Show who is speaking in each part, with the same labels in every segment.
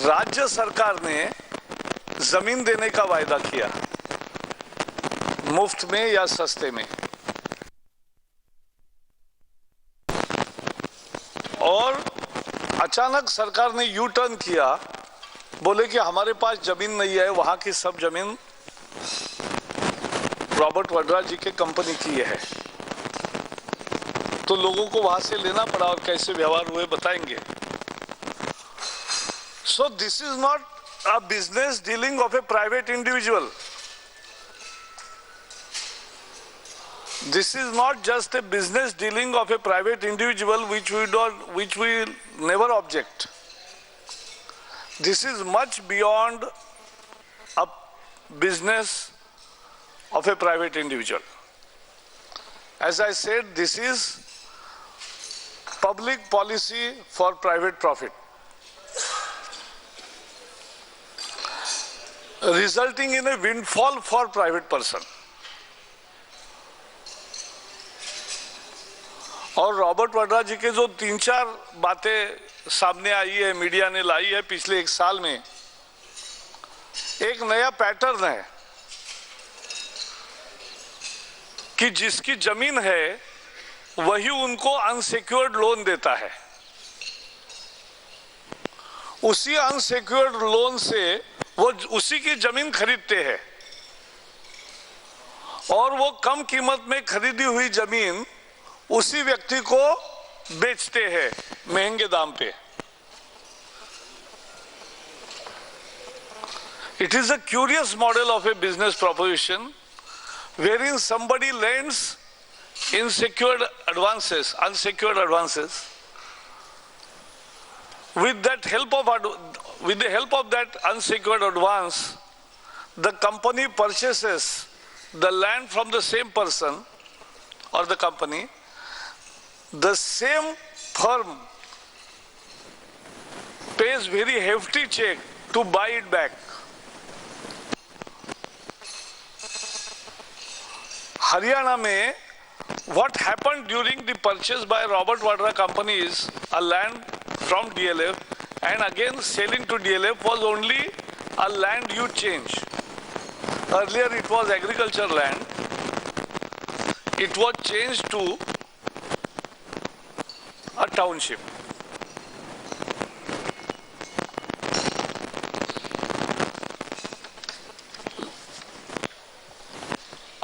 Speaker 1: राज्य सरकार ने जमीन देने का वायदा किया, मुफ्त में या सस्ते में, और अचानक सरकार ने यू टर्न किया, बोले कि हमारे पास जमीन नहीं है, वहां की सब जमीन रॉबर्ट वाड्रा जी के कंपनी की है। तो लोगों को वहां से लेना पड़ा और कैसे व्यवहार हुए बताएंगे। So this is not a business dealing of A private individual. This is not just a business dealing of a private individual which we never object. This is much beyond a business of a private individual. As I said, this is public policy for private profit, resulting in a windfall for private person. और Robert Vadra जी के जो 3-4 बातें सामने आई है, media ने लाई है पिछले 1 साल में, एक नया पैटर्न है कि जिसकी जमीन है वही उनको अनसिक्योर्ड लोन देता है। उसी अनसिक्योर्ड लोन से वो उसी की जमीन खरीदते हैं और वो कम कीमत में खरीदी हुई जमीन उसी व्यक्ति को बेचते हैं महंगे दाम पे। It is a curious model of a business proposition wherein somebody lends unsecured advances. With the help of that unsecured advance, the company purchases the land from the same person or the company. The same firm pays very hefty check to buy it back. Haryana mein, what happened during the purchase by Robert Vadra company is a land from DLF, and again selling to DLF was only a land use change. Earlier it was agriculture land. It was changed to a township.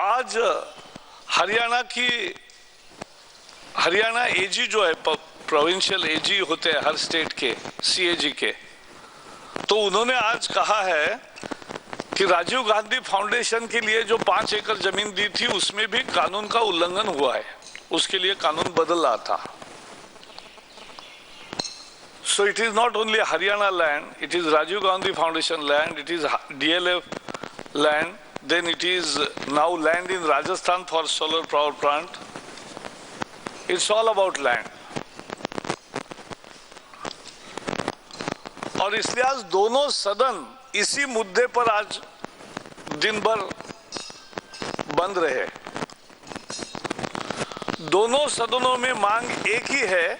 Speaker 1: आज हरियाणा एजी जो है, provincial एजी होते हैं हर state के, CAG के, तो उन्होंने आज कहा है कि राजीव गांधी फाउंडेशन के लिए जो 5 एकड़ जमीन दी थी उसमें भी कानून का उल्लंघन हुआ है, उसके लिए कानून बदल रहा था। So it is not only Haryana land, it is Rajiv Gandhi Foundation land, it is DLF land, then it is now land in Rajasthan for solar power plant. It's all about land. और इसलिए आज दोनों सदन इसी मुद्दे पर आज दिन भर बंद रहे। दोनों सदनों में मांग एक ही है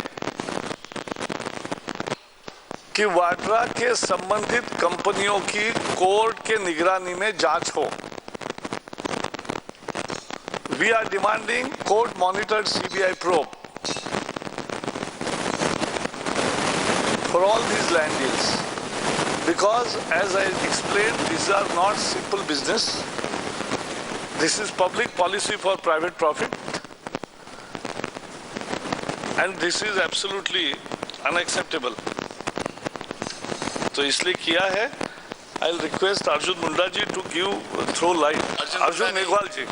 Speaker 1: कि वाड्रा के संबंधित कंपनियों की कोर्ट के निगरानी में जांच हो। We are demanding court-monitored CBI probe for all these land deals, because as I explained, these are not simple business. This is public policy for private profit, and this is absolutely unacceptable. तो इसलिए किया है। I'll request Arjun Munda ji to throw light. Arjun Meghwal ji.